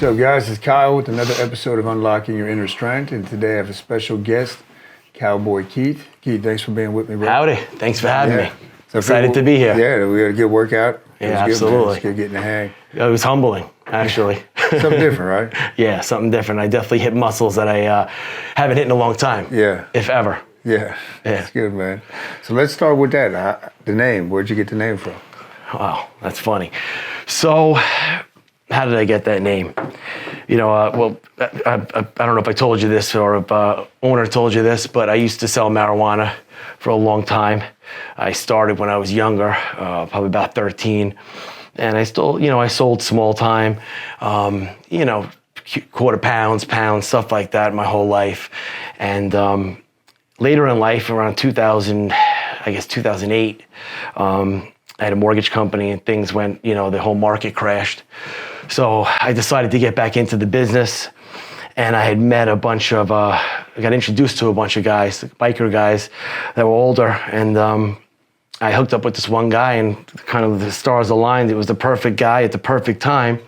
What's up, guys? It's Kyle with another episode of Unlocking Your Inner Strength, and today I have a special guest, Cowboy Keith. Keith, thanks for being with me, bro. Howdy. Thanks for having me. So Excited to be here. Yeah, we had a good workout. Yeah, It was good, man. absolutely. It's good getting the hang. It was humbling, actually. Something different, right? Yeah, something different. I definitely hit muscles that I haven't hit in a long time. Yeah. If ever. Yeah, that's good, man. So let's start with that. The name. Where'd you get the name from? Wow, that's funny. So, how did I get that name? You know, I don't know if I told you this or if owner told you this, but I used to sell marijuana for a long time. I started when I was younger, probably about 13. And I still, I sold small time, quarter pounds, stuff like that my whole life. And later in life, around 2008, I had a mortgage company and things went, the whole market crashed. So I decided to get back into the business, and I had met I got introduced to a bunch of guys, biker guys that were older, and I hooked up with this one guy, and kind of the stars aligned. It was the perfect guy at the perfect time,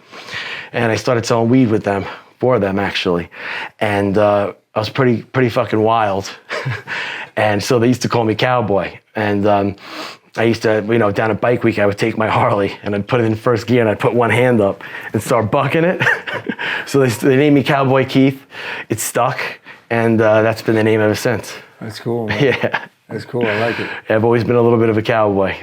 and I started selling weed for them actually, and I was pretty fucking wild, and so they used to call me Cowboy, and I used to, down at Bike Week, I would take my Harley and I'd put it in first gear and I'd put one hand up and start bucking it. So they named me Cowboy Keith. It stuck, and that's been the name ever since. That's cool, man. Yeah. That's cool. I like it. I've always been a little bit of a cowboy,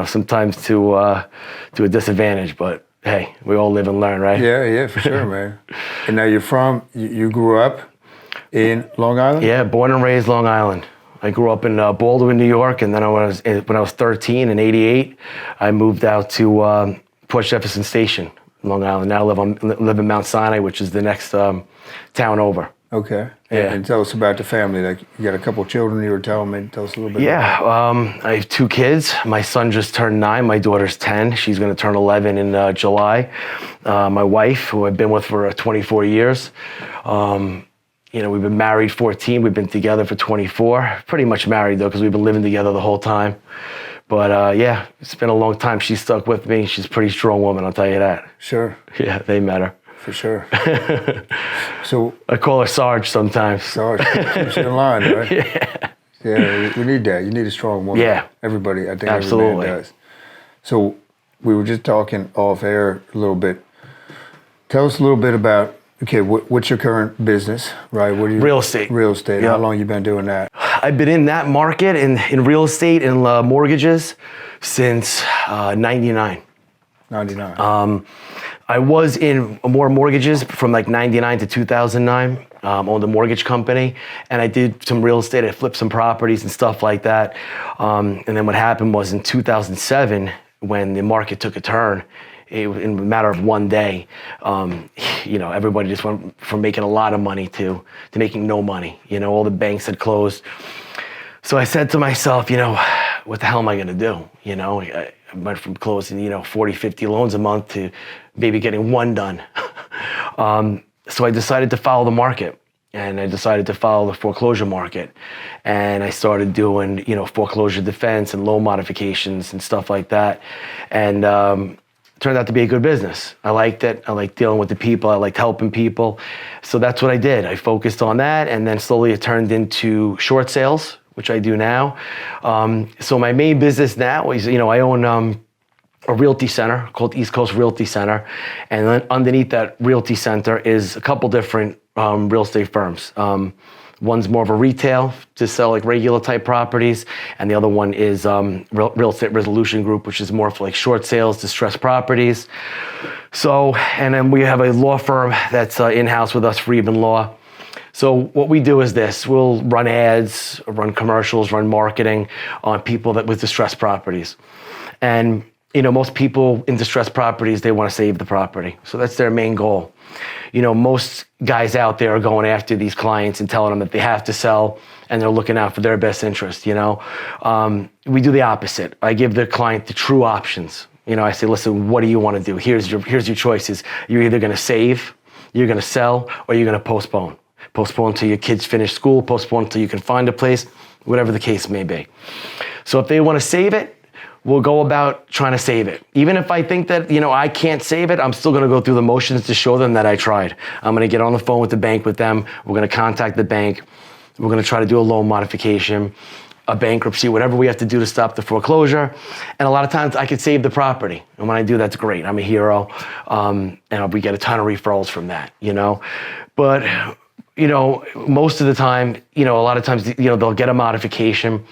sometimes to a disadvantage, but hey, we all live and learn, right? Yeah, for sure, man. And now you grew up in Long Island? Yeah, born and raised Long Island. I grew up in Baldwin, New York, and then when I was 13 in '88, I moved out to Port Jefferson Station, Long Island. Now I live in Mount Sinai, which is the next town over. Okay. Yeah. And tell us about the family. Like, you got a couple children you were telling me. Tell us a little bit. Yeah, I have 2 kids. My son just turned 9. My daughter's 10. She's going to turn 11 in July. My wife, who I've been with for 24 years. We've been married 14. We've been together for 24. Pretty much married, though, because we've been living together the whole time. But, it's been a long time. She's stuck with me. She's a pretty strong woman, I'll tell you that. Sure. Yeah, they met her. For sure. So I call her Sarge sometimes. Sarge, keeps you in line, right? Yeah. Yeah, we need that. You need a strong woman. Yeah. Everybody, I think Absolutely. Every man does. So we were just talking off air a little bit. Tell us a little bit about, okay, what's your current business, right? What do you? Real estate. Real estate. Yep. How long you been doing that? I've been in that market in real estate and mortgages since 99. 99. I was in more mortgages from like 99 to 2009, owned a mortgage company, and I did some real estate. I flipped some properties and stuff like that. And then what happened was in 2007, when the market took a turn, in a matter of one day, everybody just went from making a lot of money to making no money. All the banks had closed. So I said to myself, what the hell am I gonna do? I went from closing, 40, 50 loans a month to maybe getting one done. So I decided to follow the market, and I decided to follow the foreclosure market. And I started doing, foreclosure defense and loan modifications and stuff like that. And turned out to be a good business. I liked it. I liked dealing with the people. I liked helping people. So that's what I did. I focused on that, and then slowly it turned into short sales, which I do now. So my main business now is, I own a realty center called East Coast Realty Center. And then underneath that realty center is a couple different real estate firms. One's more of a retail to sell like regular type properties. And the other one is Real Estate Resolution Group, which is more for like short sales, distressed properties. So, and then we have a law firm that's in-house with us, Friedman Law. So what we do is this: we'll run ads, run commercials, run marketing on people with distressed properties. And most people in distressed properties, they want to save the property. So that's their main goal. Most guys out there are going after these clients and telling them that they have to sell, and they're looking out for their best interest, We do the opposite. I give the client the true options. I say, listen, what do you want to do? Here's your choices. You're either going to save, you're going to sell, or you're going to postpone. Postpone until your kids finish school, postpone until you can find a place, whatever the case may be. So if they want to save it, we'll go about trying to save it. Even if I think that, I can't save it, I'm still gonna go through the motions to show them that I tried. I'm gonna get on the phone with the bank with them. We're gonna contact the bank. We're gonna try to do a loan modification, a bankruptcy, whatever we have to do to stop the foreclosure. And a lot of times I could save the property. And when I do, that's great. I'm a hero. And we get a ton of referrals from that, But, most of the time, a lot of times, they'll get a modification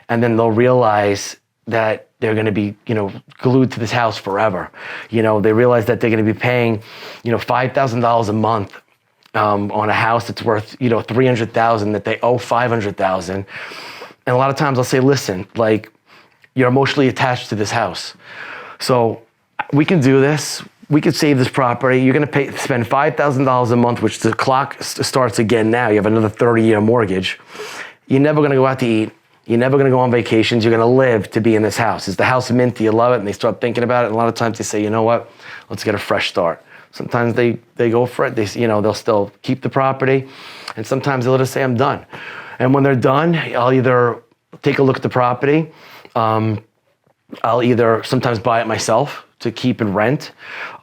and then they'll realize that they're going to be, glued to this house forever. They realize that they're going to be paying, $5,000 a month on a house that's worth, $300,000, that they owe $500,000. And a lot of times I'll say, listen, like, you're emotionally attached to this house. So we can do this. We could save this property. You're going to spend $5,000 a month, which the clock starts again now. You have another 30-year mortgage. You're never going to go out to eat. You're never going to go on vacations. You're going to live to be in this house. Is the house mint? Do you love it? And they start thinking about it. And a lot of times they say, you know what? Let's get a fresh start. Sometimes they go for it. They'll still keep the property. And sometimes they'll just say, I'm done. And when they're done, I'll either take a look at the property. I'll either sometimes buy it myself to keep and rent.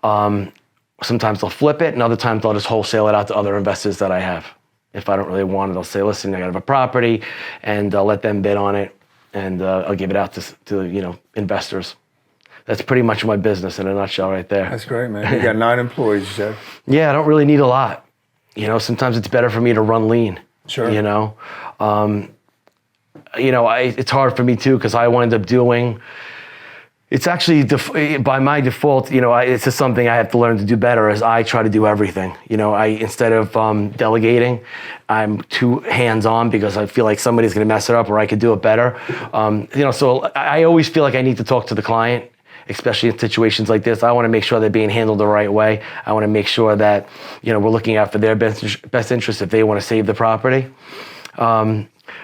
Sometimes they'll flip it, and other times they'll just wholesale it out to other investors that I have. If I don't really want it, I'll say, listen, I got a property, and I'll let them bid on it, and I'll give it out to investors. That's pretty much my business in a nutshell right there. That's great, man. You got 9 employees, you said? Yeah, I don't really need a lot. Sometimes it's better for me to run lean. Sure. It's hard for me too, because I wind up doing, it's actually by my default, it's just something I have to learn to do better, is I try to do everything. Instead of delegating, I'm too hands-on because I feel like somebody's going to mess it up or I could do it better. So I always feel like I need to talk to the client, especially in situations like this. I want to make sure they're being handled the right way. I want to make sure that, we're looking out for their best interest if they want to save the property.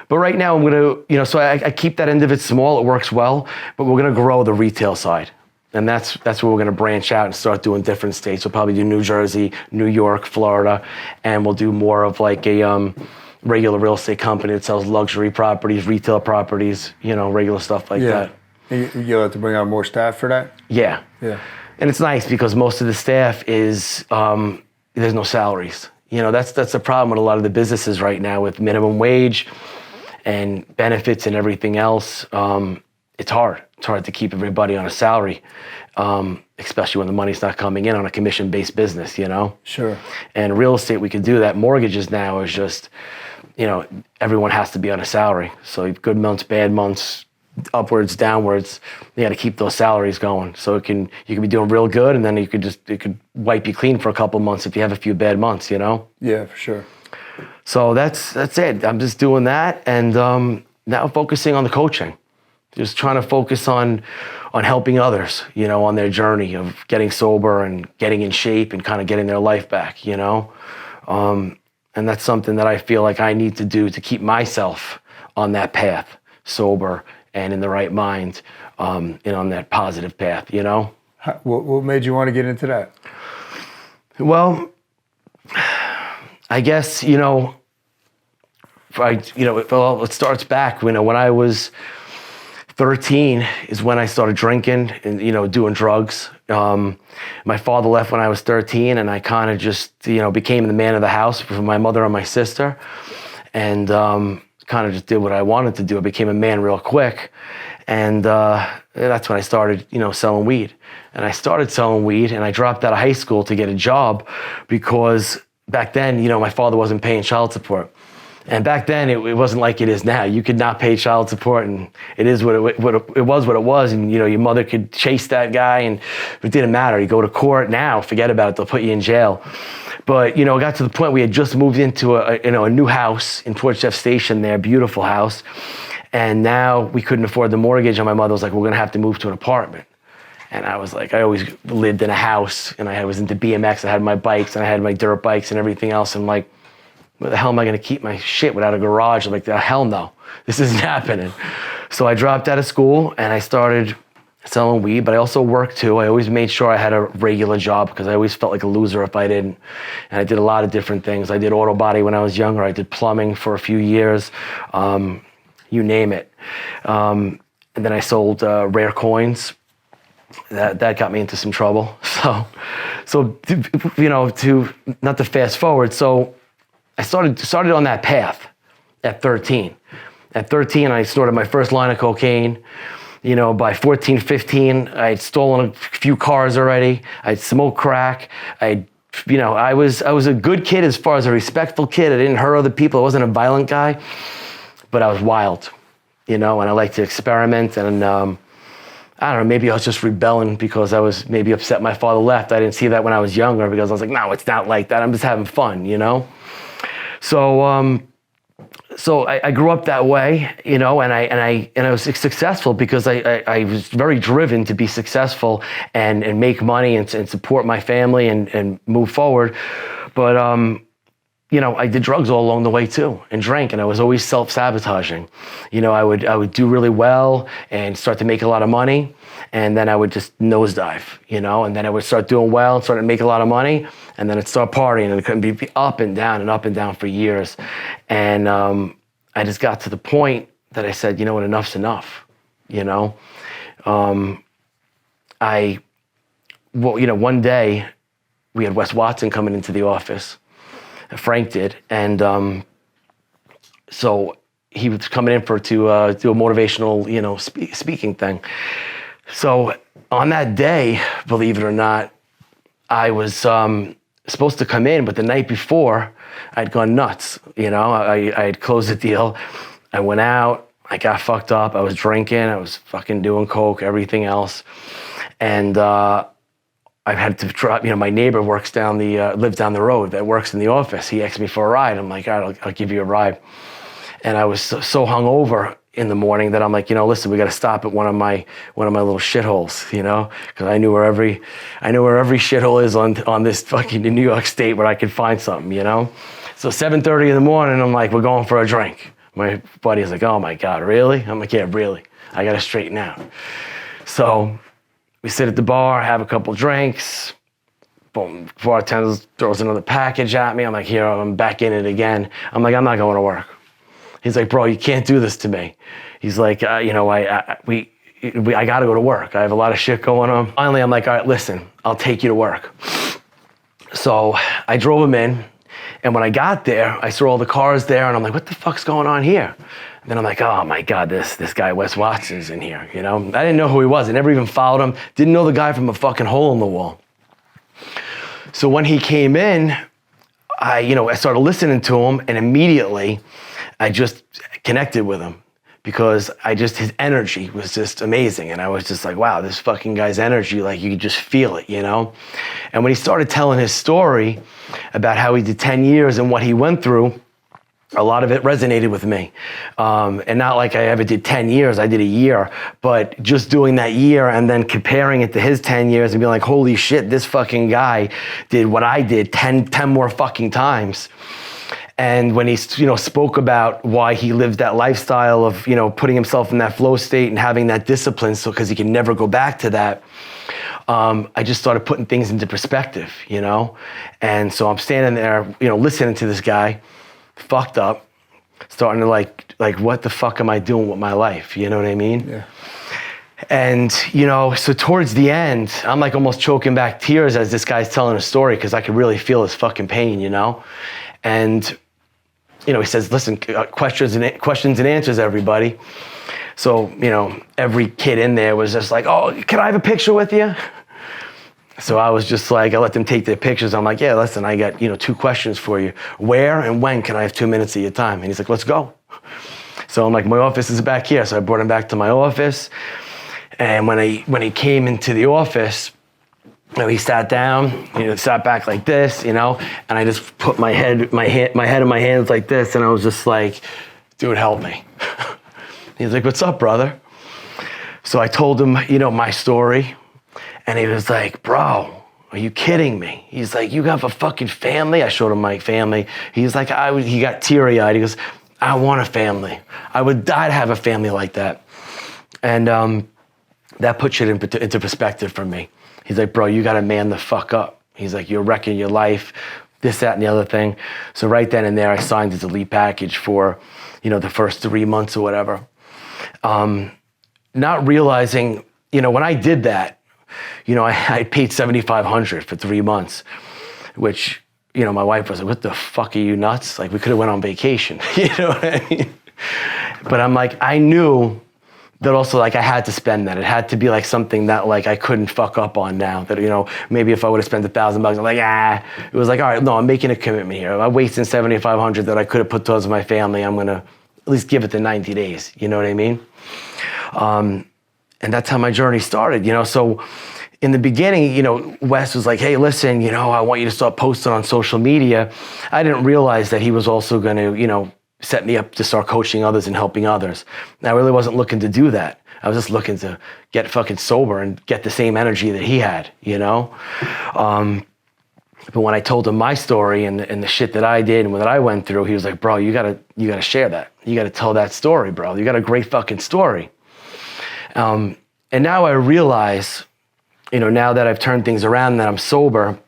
But right now I'm going to, so I keep that end of it small. It works well, but we're going to grow the retail side. And that's where we're going to branch out and start doing different states. We'll probably do New Jersey, New York, Florida, and we'll do more of like a regular real estate company that sells luxury properties, retail properties, regular stuff like that. You'll have to bring on more staff for that? Yeah. Yeah. And it's nice because most of the staff is, there's no salaries. That's a problem with a lot of the businesses right now with minimum wage and benefits and everything else. It's hard. It's hard to keep everybody on a salary, especially when the money's not coming in on a commission-based business, Sure. And real estate, we can do that. Mortgages now is just, everyone has to be on a salary. So good months, bad months, upwards, downwards, you got to keep those salaries going. So you can be doing real good, and then it could wipe you clean for a couple months if you have a few bad months, Yeah, for sure. So that's it. I'm just doing that, and now focusing on the coaching, just trying to focus on helping others, on their journey of getting sober and getting in shape and kind of getting their life back, and that's something that I feel like I need to do to keep myself on that path, sober and in the right mind, and on that positive path, What made you want to get into that? Well, I guess, it starts back, when I was 13 is when I started drinking and, doing drugs. My father left when I was 13, and I kind of just, became the man of the house for my mother and my sister, and kind of just did what I wanted to do. I became a man real quick, and that's when I started, selling weed. And I started selling weed, and I dropped out of high school to get a job because back then, my father wasn't paying child support. And back then, it wasn't like it is now. You could not pay child support, and it was what it was. And, your mother could chase that guy, and it didn't matter. You go to court now, forget about it. They'll put you in jail. But, it got to the point we had just moved into a new house in Port Jeff Station there, beautiful house. And now we couldn't afford the mortgage, and my mother was like, we're going to have to move to an apartment. And I was like, I always lived in a house, and I was into BMX. I had my bikes, and I had my dirt bikes and everything else. I'm like, where the hell am I going to keep my shit without a garage? I'm like, hell no, this isn't happening. So I dropped out of school, and I started selling weed, but I also worked too. I always made sure I had a regular job because I always felt like a loser if I didn't. And I did a lot of different things. I did auto body when I was younger. I did plumbing for a few years, you name it. and then I sold rare coins. That got me into some trouble. So you know, to not to fast forward. So I started on that path at 13. At 13, I snorted my first line of cocaine. You know, by 14, 15, I'd stolen a few cars already. I'd smoked crack. You know, I was a good kid as far as a respectful kid. I didn't hurt other people. I wasn't a violent guy, but I was wild, you know, and I liked to experiment. And I don't know, maybe I was just rebelling because I was maybe upset my father left. I didn't see that when I was younger because I was like, no, it's not like that. I'm just having fun, you know? So, so I grew up that way, you know, and I was successful because I was very driven to be successful and make money and support my family and move forward. But, you know, I did drugs all along the way too, and drank, and I was always self-sabotaging. You know, I would do really well and start to make a lot of money, and then I would just nosedive, you know, and then I would start doing well and start to make a lot of money, and then I'd start partying, and it couldn't be up and down for years. And I just got to the point that I said, you know what, enough's enough, you know. Well, you know, one day we had Wes Watson coming into the office. Frank did, and so he was coming in to do a motivational, you know, speaking thing. So on that day, believe it or not, I was supposed to come in, but the night before, I'd gone nuts. You know, I had closed the deal. I went out. I got fucked up. I was drinking. I was fucking doing coke, everything else, and I had to drop, you know, my neighbor lives down the road that works in the office. He asked me for a ride. I'm like, all right, I'll give you a ride. And I was so hungover in the morning that I'm like, you know, listen, we got to stop at one of my little shitholes, you know, because I knew where every shithole is on this fucking New York State where I could find something, you know. So 7:30 in the morning, I'm like, we're going for a drink. My buddy's like, oh my God, really? I'm like, yeah, really. I got to straighten out. So we sit at the bar, have a couple drinks. Boom, bartender throws another package at me. I'm like, here, I'm back in it again. I'm like, I'm not going to work. He's like, bro, you can't do this to me. He's like, you know, I got to go to work. I have a lot of shit going on. Finally, I'm like, all right, listen, I'll take you to work. So I drove him in. And when I got there, I saw all the cars there, and I'm like, what the fuck's going on here? And then I'm like, oh my God, this guy, Wes Watson's in here, you know? I didn't know who he was. I never even followed him. Didn't know the guy from a fucking hole in the wall. So when he came in, I started listening to him, and immediately I just connected with him because his energy was just amazing. And I was just like, wow, this fucking guy's energy, like you could just feel it, you know? And when he started telling his story about how he did 10 years and what he went through, a lot of it resonated with me. And not like I ever did 10 years, I did a year, but just doing that year and then comparing it to his 10 years and being like, holy shit, this fucking guy did what I did 10 more fucking times. And when he, you know, spoke about why he lived that lifestyle of, you know, putting himself in that flow state and having that discipline, so because he can never go back to that, I just started putting things into perspective, you know. And so I'm standing there, you know, listening to this guy, fucked up, starting to like what the fuck am I doing with my life? You know what I mean? Yeah. And, you know, so towards the end, I'm like almost choking back tears as this guy's telling a story because I could really feel his fucking pain, you know. And, you know, he says, listen, questions and answers, everybody. So, you know, every kid in there was just like, oh, can I have a picture with you? So I was just like, I let them take their pictures. I'm like, yeah, listen, I got, you know, 2 questions for you. Where and when can I have 2 minutes of your time? And he's like, let's go. So I'm like, my office is back here. So I brought him back to my office. And when he came into the office, you know, he sat down, you know, sat back like this, you know, and I just put my head in my hands like this. And I was just like, dude, help me. He's like, what's up, brother? So I told him, you know, my story. And he was like, bro, are you kidding me? He's like, you have a fucking family? I showed him my family. He's like, he got teary-eyed. He goes, I want a family. I would die to have a family like that. And that puts it into perspective for me. He's like, bro, you got to man the fuck up. He's like, you're wrecking your life, this, that, and the other thing. So right then and there, I signed his elite package for, you know, the first 3 months or whatever. not realizing, when I did that, I paid $7,500 for 3 months, which, my wife was like, what the fuck, are you nuts? Like, we could have went on vacation, you know what I mean? But I'm like, I knew that also, like, I had to spend that. It had to be like something that, like, I couldn't fuck up on now. That, maybe if I would have spent $1,000, I'm like, it was like, all right, no, I'm making a commitment here. I'm wasting $7,500 that I could have put towards my family. I'm gonna at least give it the 90 days. You know what I mean? And that's how my journey started. So in the beginning, Wes was like, hey, listen, I want you to start posting on social media. I didn't realize that he was also going to, set me up to start coaching others and helping others. And I really wasn't looking to do that. I was just looking to get fucking sober and get the same energy that he had, But when I told him my story and the shit that I did and what I went through, he was like, bro, you gotta share that. You gotta tell that story, bro. You got a great fucking story. And now I realize, now that I've turned things around and that I'm sober,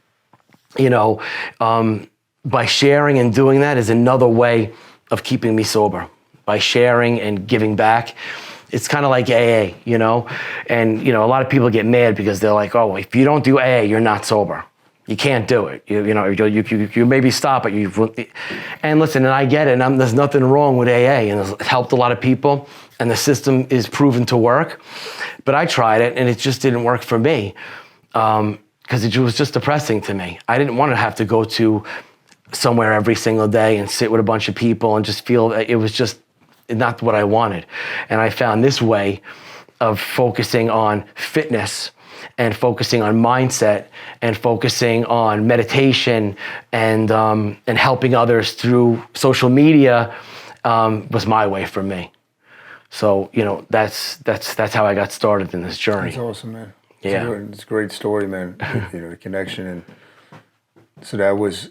by sharing and doing that is another way of keeping me sober. By sharing and giving back. It's kind of like AA, And, a lot of people get mad because they're like, oh, if you don't do AA, you're not sober. You can't do it. You maybe stop it. And listen, and I get it, and there's nothing wrong with AA, and it's helped a lot of people, and the system is proven to work. But I tried it, and it just didn't work for me because it was just depressing to me. I didn't want to have to go to somewhere every single day and sit with a bunch of people and just feel that it was just not what I wanted. And I found this way of focusing on fitness and focusing on mindset and focusing on meditation and helping others through social media was my way for me. So, that's how I got started in this journey. That's awesome, man. Yeah. It's a great story, man. The connection. And so that was,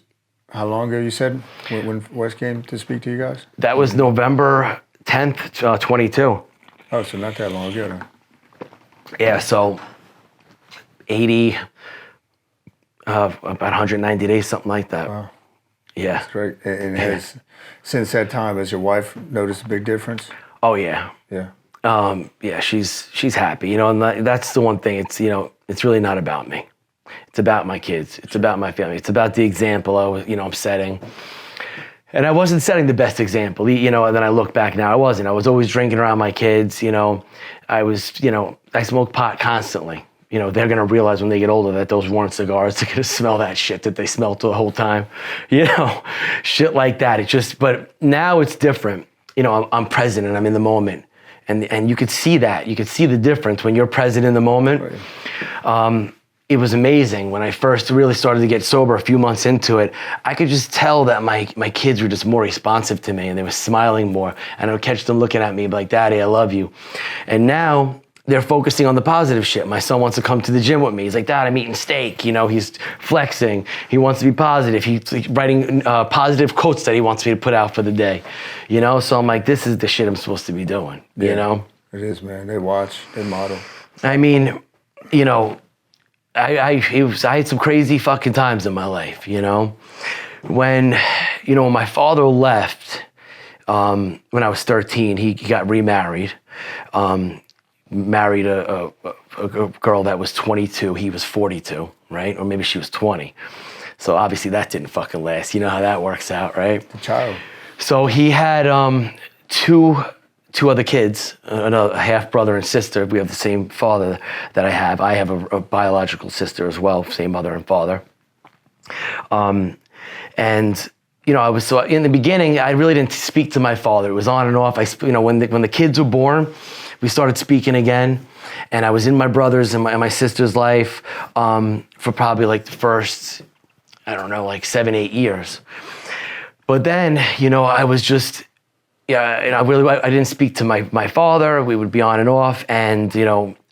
how long ago you said when Wes came to speak to you guys? That was November 10th, 22. Oh, so not that long ago, huh? Yeah, so 80, about 190 days, something like that. Wow. Yeah. That's great. And since that time, has your wife noticed a big difference? Oh, yeah. Yeah. Yeah, she's happy, and that's the one thing. It's, it's really not about me. It's about my kids. It's about my family. It's about the example I'm setting. And I wasn't setting the best example, then I look back now, I wasn't. I was always drinking around my kids, I was, I smoked pot constantly. They're going to realize when they get older that those weren't cigars. They're going to smell that shit that they smelled the whole time, shit like that. But now it's different. I'm present and I'm in the moment. And you could see that. You could see the difference when you're present in the moment. Right. It was amazing. When I first really started to get sober, a few months into it, I could just tell that my kids were just more responsive to me and they were smiling more. And I would catch them looking at me like, Daddy, I love you. And now they're focusing on the positive shit. My son wants to come to the gym with me. He's like, Dad, I'm eating steak. He's flexing. He wants to be positive. He's writing positive quotes that he wants me to put out for the day. So I'm like, this is the shit I'm supposed to be doing, It is, man. They watch, they model. I mean, I had some crazy fucking times in my life, When my father left, when I was 13, he got remarried. Married a girl that was 22, he was 42, right? Or maybe she was 20. So obviously that didn't fucking last. You know how that works out, right? The child. So he had two other kids, a half brother and sister. We have the same father that I have. I have a biological sister as well, same mother and father. And I was so in the beginning, I really didn't speak to my father. It was on and off. When the kids were born, we started speaking again, and I was in my brother's and my sister's life for probably like the first, 7-8 years. But then, I was just, I didn't speak to my father. We would be on and off, and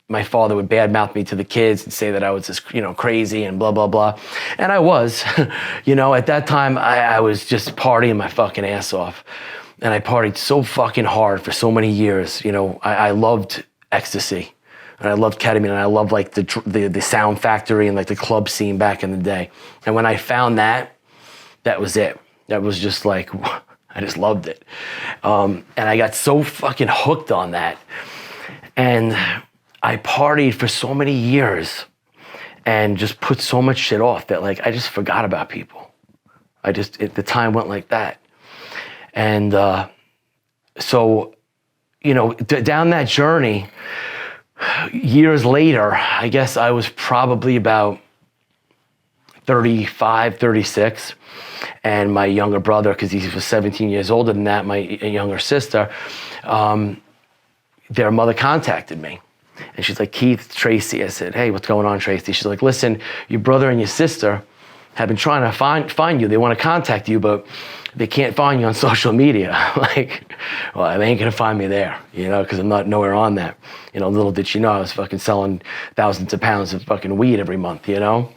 my father would badmouth me to the kids and say that I was just, crazy and blah, blah, blah. And I was, at that time, I was just partying my fucking ass off. And I partied so fucking hard for so many years. I loved ecstasy, and I loved ketamine, and I loved like the Sound Factory and like the club scene back in the day. And when I found that was it. That was just like, I just loved it. And I got so fucking hooked on that. And I partied for so many years and just put so much shit off that like I just forgot about people. The time went like that. And so, you know, down that journey, years later, I guess I was probably about 35, 36. And my younger brother, because he was 17 years older than that, my younger sister, their mother contacted me. And she's like, Keith, Tracy. I said, hey, what's going on, Tracy? She's like, listen, your brother and your sister have been trying to find you. They want to contact you, but they can't find you on social media. Like, well, they ain't gonna find me there, you know, because I'm not nowhere on that. You know, little did she know I was fucking selling thousands of pounds of fucking weed every month, you know?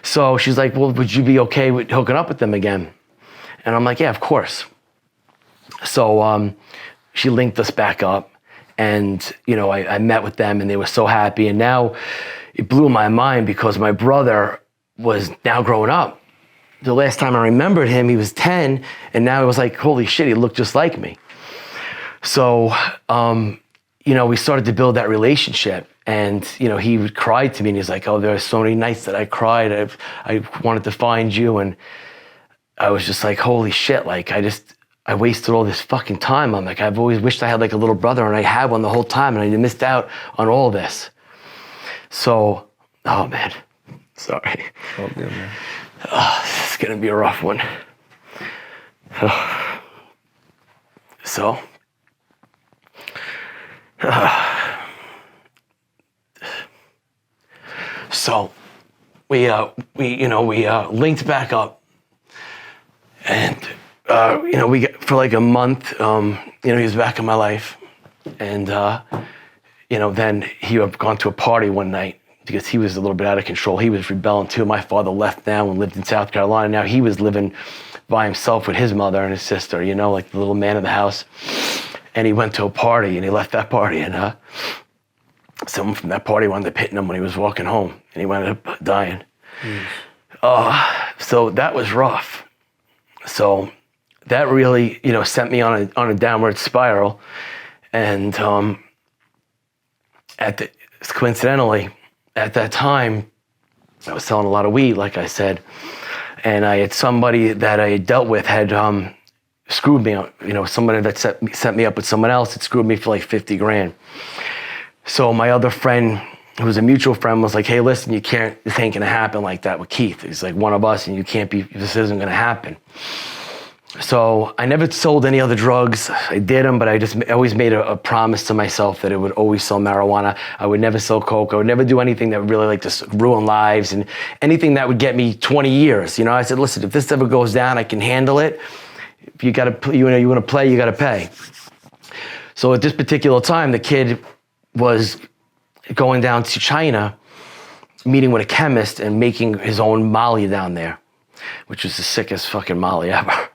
So she's like, well, would you be okay with hooking up with them again? And I'm like, yeah, of course. So she linked us back up. And, you know, I met with them and they were so happy. And now it blew my mind because my brother was now growing up. The last time I remembered him, he was 10. And now it was like, holy shit, he looked just like me. So, you know, we started to build that relationship. And, you know, he cried to me and he's like, oh, there are so many nights that I cried. I wanted to find you. And I was just like, holy shit, like I wasted all this fucking time. I'm like, I've always wished I had like a little brother and I had one the whole time and I missed out on all this. So, oh man, sorry. Oh, good, man. This is gonna be a rough one. So, we linked back up. And, you know, we got, for like a month, you know, he was back in my life. And, you know, then he had gone to a party one night because he was a little bit out of control. He was rebelling too. My father left now and lived in South Carolina. Now he was living by himself with his mother and his sister, you know, like the little man of the house. And he went to a party and he left that party. And someone from that party wound up hitting him when he was walking home. And he wound up dying. So that was rough. So that really, you know, sent me on a downward spiral. And coincidentally, at that time, I was selling a lot of weed, like I said. And I had somebody that I had dealt with had screwed me up. You know, somebody that set me up with someone else had screwed me for like 50 grand. So my other friend, who was a mutual friend, was like, hey, listen, this ain't gonna happen like that with Keith. He's like one of us and this isn't gonna happen. So I never sold any other drugs. I did them, but I always made a promise to myself that I would always sell marijuana. I would never sell coke. I would never do anything that would really like to ruin lives and anything that would get me 20 years. You know, I said, listen, if this ever goes down, I can handle it. If you want to play, you got to pay. So at this particular time, the kid was going down to China, meeting with a chemist and making his own Molly down there, which was the sickest fucking Molly ever.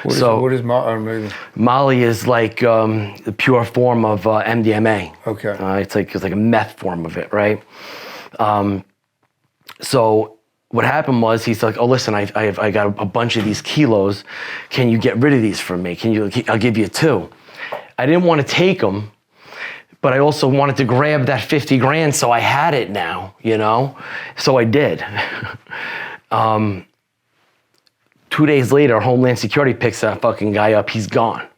What is Molly? Molly is like the pure form of MDMA. Okay. It's like a meth form of it, right? So what happened was he's like, oh, listen, I got a bunch of these kilos. Can you get rid of these for me? I'll give you 2. I didn't want to take them, but I also wanted to grab that 50 grand, so I had it now, you know? So I did. 2 days later, Homeland Security picks that fucking guy up. He's gone.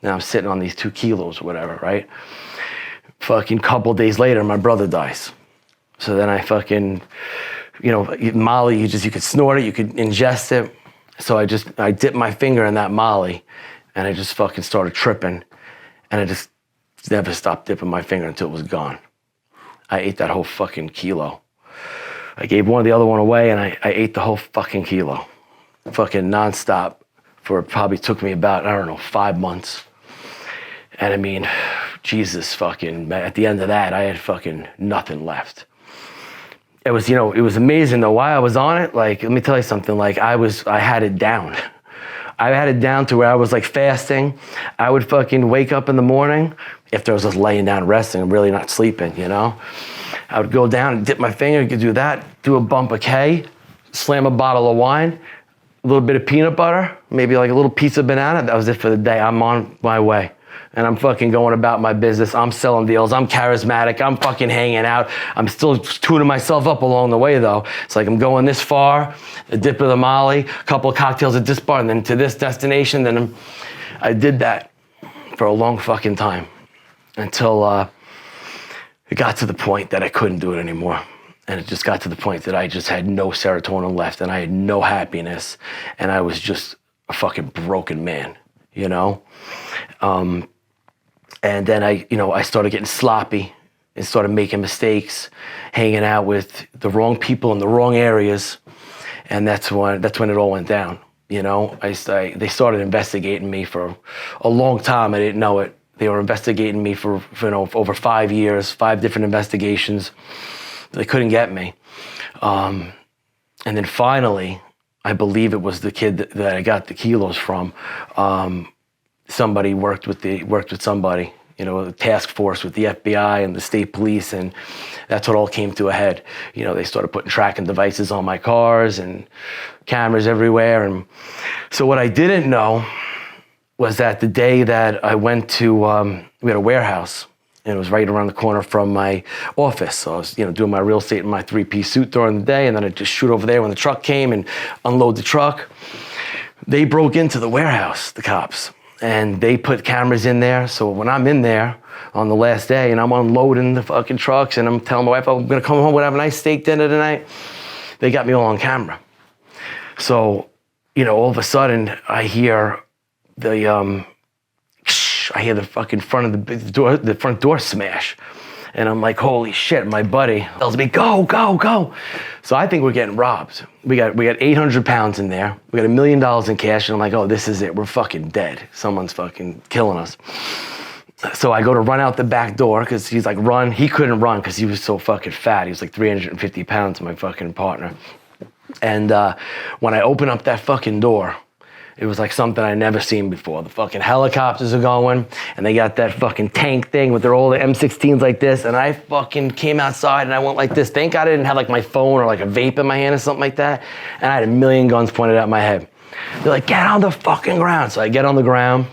Now I'm sitting on these 2 kilos or whatever, right? Fucking couple days later, my brother dies. So then I fucking, you know, Molly, you could snort it, you could ingest it. So I dipped my finger in that Molly and I just fucking started tripping. And I just never stopped dipping my finger until it was gone. I ate that whole fucking kilo. I gave the other one away and I ate the whole fucking kilo. Fucking nonstop for it probably took me about, 5 months. And I mean, Jesus fucking, at the end of that, I had fucking nothing left. It was, it was amazing though. While I was on it, like, let me tell you something, like I had it down. I had it down to where I was like fasting. I would fucking wake up in the morning, if I was just laying down resting and really not sleeping, I would go down and dip my finger, could do that, do a bump of K, slam a bottle of wine, a little bit of peanut butter, maybe like a little piece of banana. That was it for the day. I'm on my way. And I'm fucking going about my business. I'm selling deals. I'm charismatic. I'm fucking hanging out. I'm still tuning myself up along the way, though. It's like I'm going this far, a dip of the Molly, a couple of cocktails at this bar, and then to this destination. Then I did that for a long fucking time until it got to the point that I couldn't do it anymore. And it just got to the point that I just had no serotonin left and I had no happiness. And I was just a fucking broken man, you know? And then I started getting sloppy and started making mistakes, hanging out with the wrong people in the wrong areas. And that's when it all went down, you know? They started investigating me for a long time. I didn't know it. They were investigating me for over 5 years, 5 different investigations. They couldn't get me. And then finally, I believe it was the kid that I got the kilos from. Somebody worked with somebody, you know, a task force with the FBI and the state police, and that's what all came to a head. You know, they started putting tracking devices on my cars and cameras everywhere. And so what I didn't know was that the day that I went to, we had a warehouse, and it was right around the corner from my office. So I was, doing my real estate in my 3-piece suit during the day, and then I'd just shoot over there when the truck came and unload the truck. They broke into the warehouse, the cops, and they put cameras in there. So when I'm in there on the last day and I'm unloading the fucking trucks and I'm telling my wife, I'm gonna come home, we'll have a nice steak dinner tonight, they got me all on camera. So, all of a sudden I hear the fucking front of the front door smash. And I'm like, holy shit, my buddy tells me, go, go, go. So I think we're getting robbed. We got 800 pounds in there. We got $1 million in cash. And I'm like, oh, this is it. We're fucking dead. Someone's fucking killing us. So I go to run out the back door because he's like, run. He couldn't run because he was so fucking fat. He was like 350 pounds, my fucking partner. And when I open up that fucking door, it was like something I'd never seen before. The fucking helicopters are going, and they got that fucking tank thing with their old M16s like this, and I fucking came outside and I went like this. Thank God I didn't have like my phone or like a vape in my hand or something like that, and I had 1,000,000 guns pointed at my head. They're like, get on the fucking ground. So I get on the ground,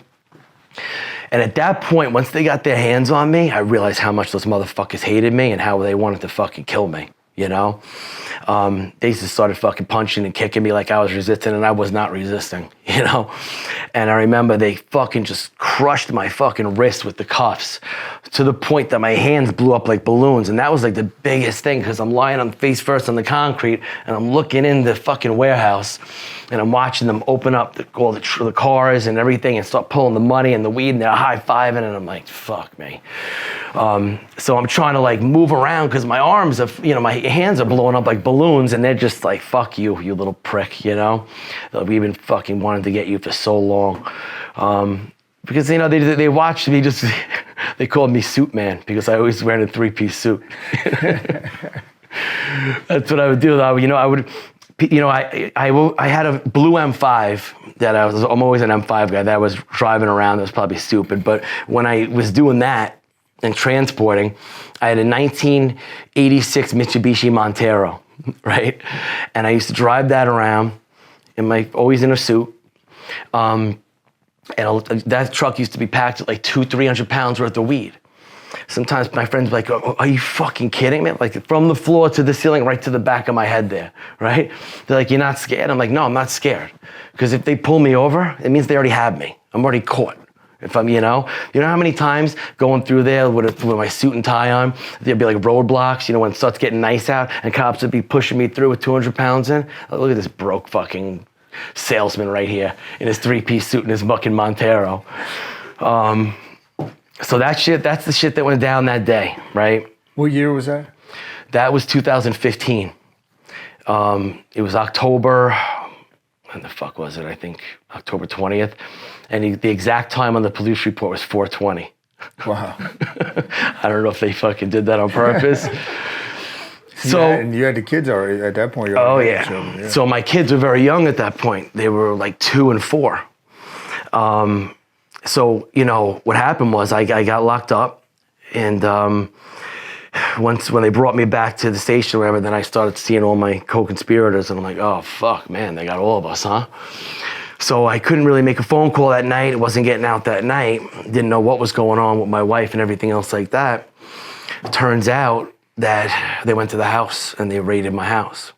and at that point, once they got their hands on me, I realized how much those motherfuckers hated me and how they wanted to fucking kill me, They just started fucking punching and kicking me like I was resisting, and I was not resisting, And I remember they fucking just crushed my fucking wrist with the cuffs to the point that my hands blew up like balloons. And that was like the biggest thing because I'm lying on face first on the concrete and I'm looking in the fucking warehouse and I'm watching them open up all the cars and everything and start pulling the money and the weed, and they're high-fiving, and I'm like, fuck me. So I'm trying to like move around because my arms are, my hands are blowing up like balloons, and they're just like, fuck you, you little prick, We've been fucking wanting to get you for so long. Because, they watched me just, they called me Suit Man because I always wearing a 3-piece suit. That's what I would do though. I had a blue M5 that I'm always an M5 guy that I was driving around. That was probably stupid. But when I was doing that and transporting, I had a 1986 Mitsubishi Montero, right? And I used to drive that around always in a suit. And that truck used to be packed with like 200-300 pounds worth of weed. Sometimes my friends were like, oh, are you fucking kidding me? Like from the floor to the ceiling, right to the back of my head there, right? They're like, you're not scared? I'm like, no, I'm not scared. Because if they pull me over, it means they already have me. I'm already caught. If I'm, you know how many times going through there with my suit and tie on, there'd be like roadblocks, when it starts getting nice out and cops would be pushing me through with 200 pounds in. Like, look at this broke fucking salesman right here in his 3-piece suit and his fucking Montero. So that's the shit that went down that day, right? What year was that? That was 2015. It was October, when the fuck was it? I think October 20th. And the exact time on the police report was 4:20. Wow. I don't know if they fucking did that on purpose. So and you had the kids already at that point. Oh yeah. So my kids were very young at that point. They were like 2 and 4. So, what happened was I got locked up, and when they brought me back to the station or whatever, then I started seeing all my co-conspirators, and I'm like, oh, fuck, man, they got all of us, huh? So I couldn't really make a phone call that night. It wasn't getting out that night. Didn't know what was going on with my wife and everything else like that. Turns out that they went to the house and they raided my house.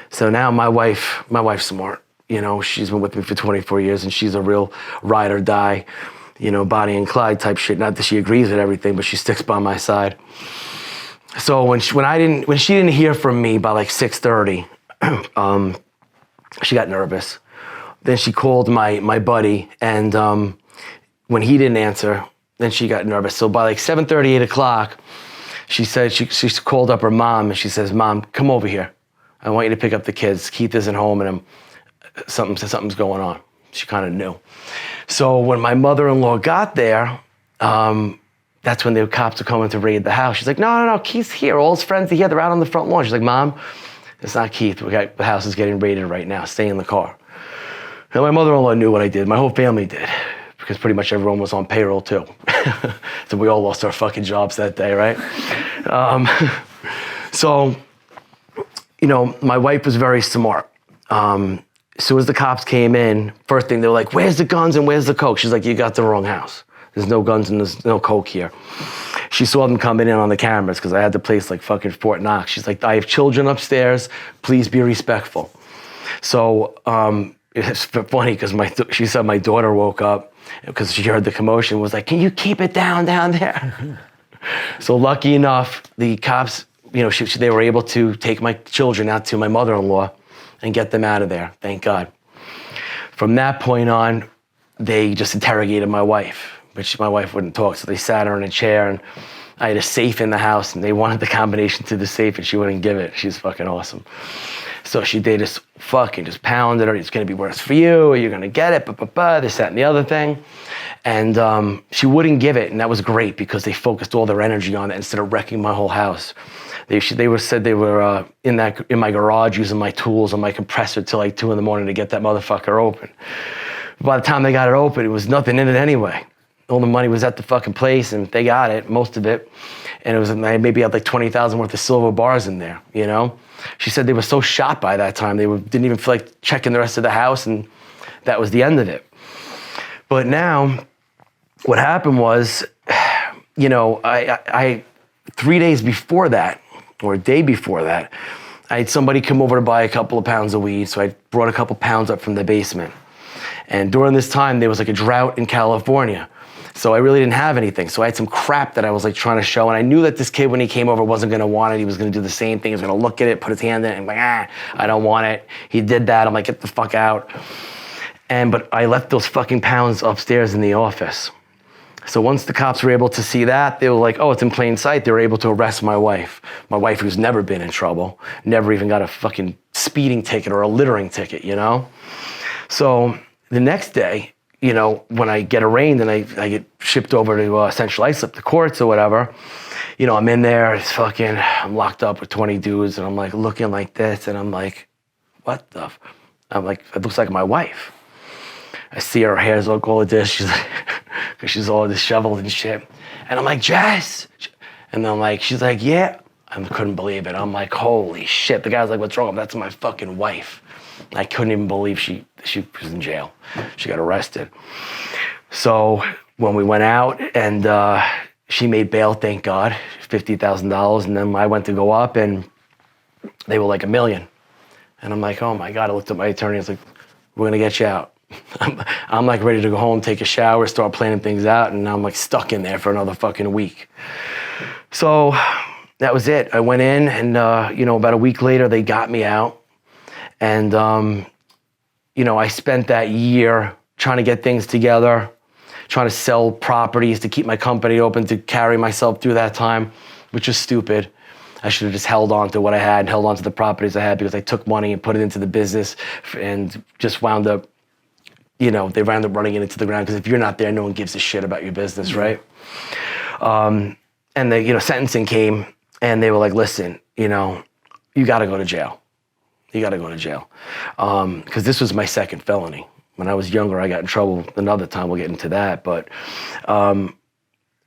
So now my wife's smart. You know, she's been with me for 24 years and she's a real ride or die, you know, Bonnie and Clyde type shit. Not that she agrees with everything, but she sticks by my side. So when she didn't hear from me by like 6:30, she got nervous. Then she called my buddy, and when he didn't answer, then she got nervous. So by like 7:30, 8 o'clock, she said she called up her mom and she says, "Mom, come over here. I want you to pick up the kids. Keith isn't home and something's going on." She kind of knew. So when my mother-in-law got there, that's when the cops were coming to raid the house. She's like, no, Keith's here. All his friends are here. They're out on the front lawn. She's like, Mom, it's not Keith. The house is getting raided right now. Stay in the car. And my mother-in-law knew what I did. My whole family did, because pretty much everyone was on payroll too. So we all lost our fucking jobs that day, right? So, you know, my wife was very smart. As soon as the cops came in, first thing they were like, "Where's the guns and where's the coke?" She's like, "You got the wrong house. There's no guns and there's no coke here." She saw them coming in on the cameras because I had the place like fucking Fort Knox. She's like, "I have children upstairs. Please be respectful." So it's funny because she said my daughter woke up because she heard the commotion, was like, "Can you keep it down there?" So lucky enough, the cops, you know, they were able to take my children out to my mother-in-law and get them out of there, thank God. From that point on, they just interrogated my wife, but my wife wouldn't talk, so they sat her in a chair, and I had a safe in the house, and they wanted the combination to the safe, and she wouldn't give it. She's fucking awesome. So they just pounded her. "It's gonna be worse for you, or you're gonna get it, this, that, and the other thing." And she wouldn't give it, and that was great because they focused all their energy on it instead of wrecking my whole house. They said they were in my garage using my tools and my compressor till like 2 a.m. to get that motherfucker open. By the time they got it open, it was nothing in it anyway. All the money was at the fucking place, and they got it, most of it. And it was, I maybe had like 20,000 worth of silver bars in there, you know? She said they were so shot by that time, they didn't even feel like checking the rest of the house, and that was the end of it. But now, what happened was, you know, I 3 days before that, or a day before that, I had somebody come over to buy a couple of pounds of weed, so I brought a couple pounds up from the basement. And during this time, there was like a drought in California. So I really didn't have anything. So I had some crap that I was like trying to show. And I knew that this kid, when he came over, wasn't gonna want it. He was gonna do the same thing. He was gonna look at it, put his hand in it, and like, I don't want it. He did that. I'm like, get the fuck out. But I left those fucking pounds upstairs in the office. So once the cops were able to see that, they were like, oh, it's in plain sight. They were able to arrest my wife. My wife, who's never been in trouble, never even got a fucking speeding ticket or a littering ticket, you know? So the next day, you know, when I get arraigned and I get shipped over to Central Islip, the courts or whatever, you know, I'm in there, I'm locked up with 20 dudes, and I'm like looking like this, and I'm like, what the? I'm like, it looks like my wife. I see her hair's all like this, she's like, because she's all disheveled and shit. And I'm like, Jess. And then she's like, yeah. I couldn't believe it. I'm like, holy shit. The guy's like, what's wrong? That's my fucking wife. I couldn't even believe she was in jail. She got arrested. So when we went out, and she made bail, thank God, $50,000. And then I went to go up, and they were like $1 million. And I'm like, oh my God. I looked at my attorney. I was like, we're gonna get you out. I'm like ready to go home, take a shower, start planning things out, and I'm like stuck in there for another fucking week. So that was it. I went in, and you know, about a week later, they got me out. And you know, I spent that year trying to get things together, trying to sell properties to keep my company open, to carry myself through that time, which is stupid. I should have just held on to what I had, held on to the properties I had, because I took money and put it into the business and just wound up, you know, they wound up running it into the ground, because if you're not there, no one gives a shit about your business, right? And the, you know, sentencing came, and they were like, listen, you know, you got to go to jail. You got to go to jail. Because this was my second felony. When I was younger, I got in trouble another time. We'll get into that. But, and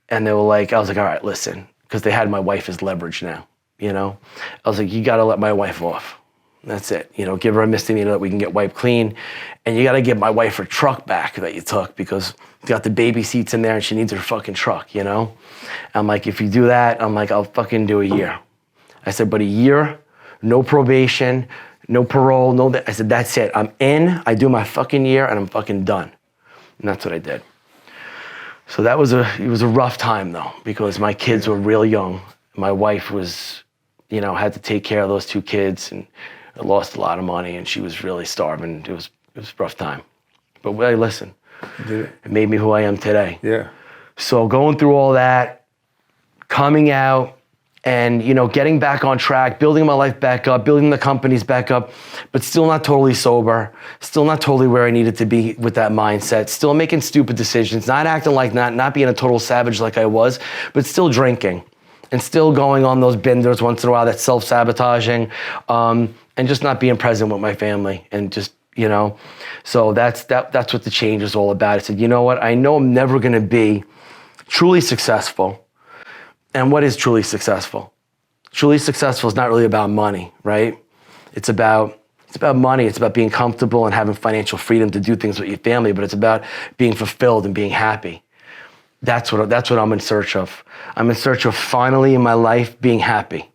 they were like, I was like, all right, listen, because they had my wife as leverage now, you know? I was like, you got to let my wife off. That's it. You know, give her a misdemeanor that we can get wiped clean. And you got to give my wife her truck back that you took because you got the baby seats in there and she needs her fucking truck, you know? I'm like, if you do that, I'm like, I'll fucking do a year. I said, but a year, no probation, no parole, no that. I said, that's it. I'm in, I do my fucking year and I'm fucking done. And that's what I did. So it was a rough time though, because my kids were real young. My wife was, you know, had to take care of those 2 kids and I lost a lot of money and she was really starving. It was a rough time. But hey, listen, it made me who I am today. Yeah. So going through all that, coming out and, you know, getting back on track, building my life back up, building the companies back up, but still not totally sober, still not totally where I needed to be with that mindset, still making stupid decisions, not acting like not being a total savage like I was, but still drinking and still going on those benders once in a while, that self-sabotaging, and just not being present with my family and just, you know, so that's what the change is all about. I said, you know what? I know I'm never going to be truly successful. And what is truly successful? Truly successful is not really about money, right? It's about money. It's about being comfortable and having financial freedom to do things with your family, but it's about being fulfilled and being happy. That's what I'm in search of. I'm in search of finally in my life being happy.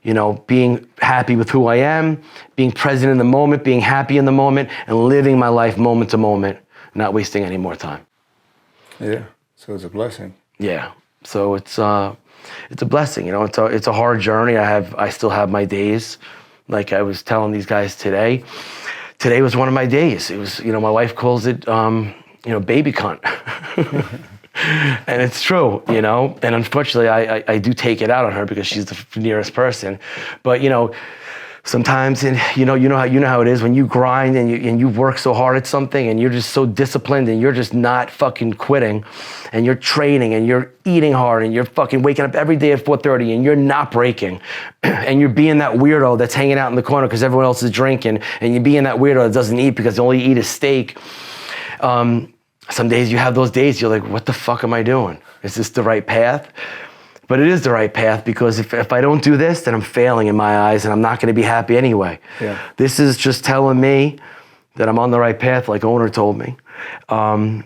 You know, being happy with who I am, being present in the moment, being happy in the moment, and living my life moment to moment, not wasting any more time. Yeah, so it's a blessing. Yeah, so it's a blessing. You know, it's a hard journey. I still have my days. Like I was telling these guys today was one of my days. It was, you know, my wife calls it, you know, baby cunt. And it's true, you know, and unfortunately I do take it out on her because she's the nearest person. But, you know, sometimes, and you know how it is when you grind and you work so hard at something and you're just so disciplined and you're just not fucking quitting and you're training and you're eating hard and you're fucking waking up every day at 4:30 and you're not breaking and you're being that weirdo that's hanging out in the corner because everyone else is drinking and you're being that weirdo that doesn't eat because all you eat is steak. Some days you have those days, you're like, what the fuck am I doing? Is this the right path? But it is the right path because if I don't do this, then I'm failing in my eyes and I'm not going to be happy anyway. Yeah. This is just telling me that I'm on the right path, like owner told me. And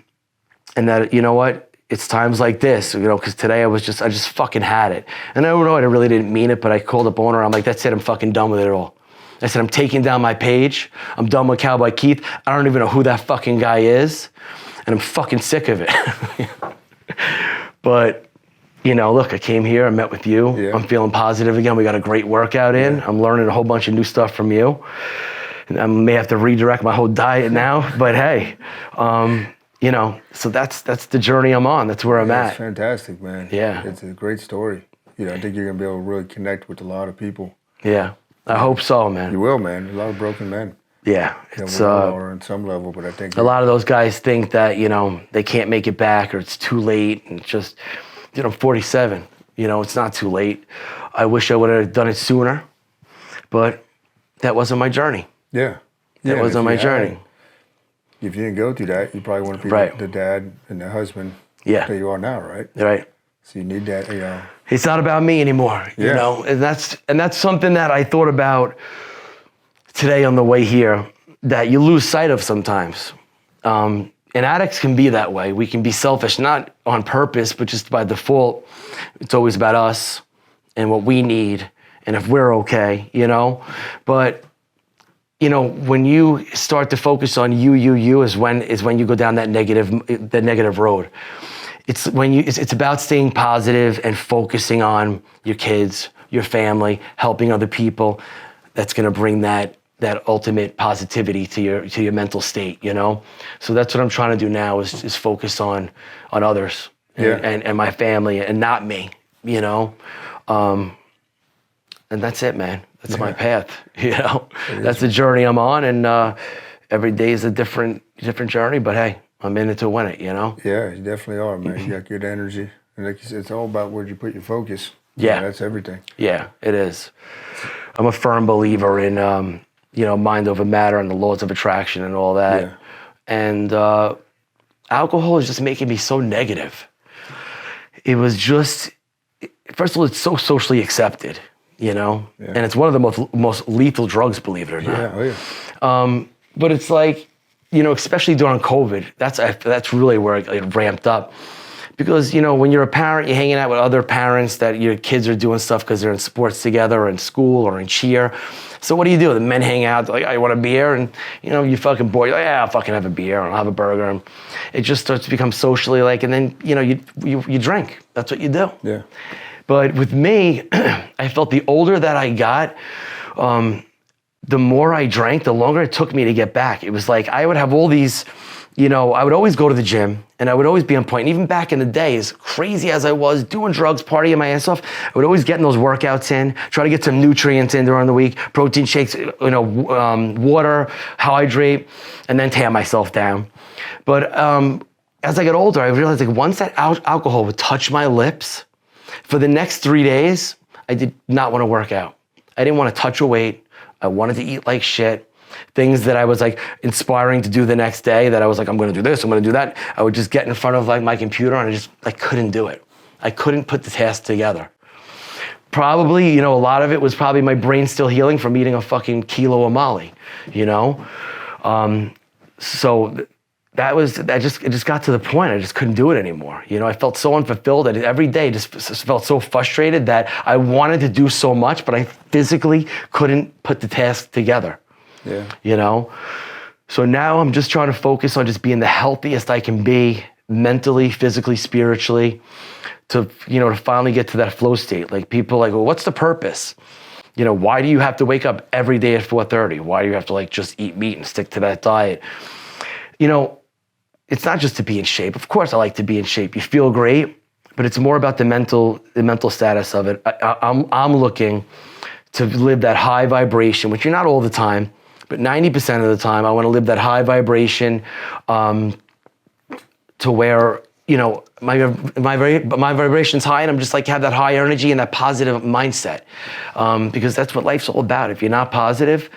that, you know what? It's times like this, you know, because today I just fucking had it. And I don't know, I really didn't mean it, but I called up owner. I'm like, that's it, I'm fucking done with it all. I said, I'm taking down my page. I'm done with Cowboy Keith. I don't even know who that fucking guy is. And I'm fucking sick of it. But, you know, look, I came here, I met with you. Yeah. I'm feeling positive again. We got a great workout in. Yeah. I'm learning a whole bunch of new stuff from you. And I may have to redirect my whole diet now, but hey, you know, so that's the journey I'm on. That's where I'm at. It's fantastic, man. Yeah. It's a great story. You know, I think you're going to be able to really connect with a lot of people. Yeah, I hope so, man. You will, man. A lot of broken men. Yeah, it's or on some level, but I think a lot of those guys think that, you know, they can't make it back or it's too late, and just, you know, I'm 47. You know, it's not too late. I wish I would have done it sooner, but that wasn't my journey. Yeah, that wasn't my journey. If you didn't go through that, you probably wouldn't be the dad and the husband that you are now, right? Right. So you need that, you know. It's not about me anymore, you know, and that's something that I thought about today on the way here, that you lose sight of sometimes. And addicts can be that way. We can be selfish, not on purpose, but just by default. It's always about us and what we need and if we're okay, you know? But, you know, when you start to focus on you is when you go down that negative road. It's about staying positive and focusing on your kids, your family, helping other people. That's going to bring that ultimate positivity to your mental state, you know? So that's what I'm trying to do now is focus on others and my family and not me, you know? And that's it, man. That's my path, you know? That's the journey I'm on, and every day is a different journey, but hey, I'm in it to win it, you know? Yeah, you definitely are, man. You got good energy. And like you said, it's all about where you put your focus. Yeah. That's everything. Yeah, it is. I'm a firm believer in, you know, mind over matter and the laws of attraction and all that. Yeah. And alcohol is just making me so negative. It was just, first of all, it's so socially accepted. you know? Yeah. And it's one of the most lethal drugs, believe it or not. Yeah, oh yeah. But it's like, you know, especially during COVID, that's really where it ramped up. Because, you know, when you're a parent, you're hanging out with other parents that your kids are doing stuff because they're in sports together or in school or in cheer. So what do? The men hang out, like, I want a beer, and, you know, you fucking bored. You're like, yeah, I'll fucking have a beer, and I'll have a burger. And it just starts to become socially like, and then, you know, you drink. That's what you do. Yeah. But with me, I felt the older that I got, the more I drank, the longer it took me to get back. It was like I would have all these, you know, I would always go to the gym and I would always be on point. And even back in the day, as crazy as I was, doing drugs, partying my ass off, I would always get in those workouts in, try to get some nutrients in during the week, protein shakes, you know, water, hydrate, and then tear myself down. But as I got older, I realized like once that alcohol would touch my lips, for the next 3 days, I did not want to work out. I didn't want to touch a weight. I wanted to eat like shit. Things that I was like inspiring to do the next day that I was like, I'm going to do this, I'm going to do that. I would just get in front of like my computer and I couldn't do it. I couldn't put the task together. Probably, you know, a lot of it was probably my brain still healing from eating a fucking kilo of Molly, you know? So it just got to the point, I just couldn't do it anymore. You know, I felt so unfulfilled that every day just felt so frustrated that I wanted to do so much, but I physically couldn't put the task together. Yeah. You know? So now I'm just trying to focus on just being the healthiest I can be, mentally, physically, spiritually, to, you know, to finally get to that flow state. Like people are like, well, what's the purpose? You know, why do you have to wake up every day at 4:30? Why do you have to like just eat meat and stick to that diet? You know, it's not just to be in shape. Of course I like to be in shape. You feel great, but it's more about the mental status of it. I'm looking to live that high vibration, which you're not all the time, but 90% of the time, I want to live that high vibration to where, you know, my vibration's high and I'm just like have that high energy and that positive mindset. Because that's what life's all about. If you're not positive,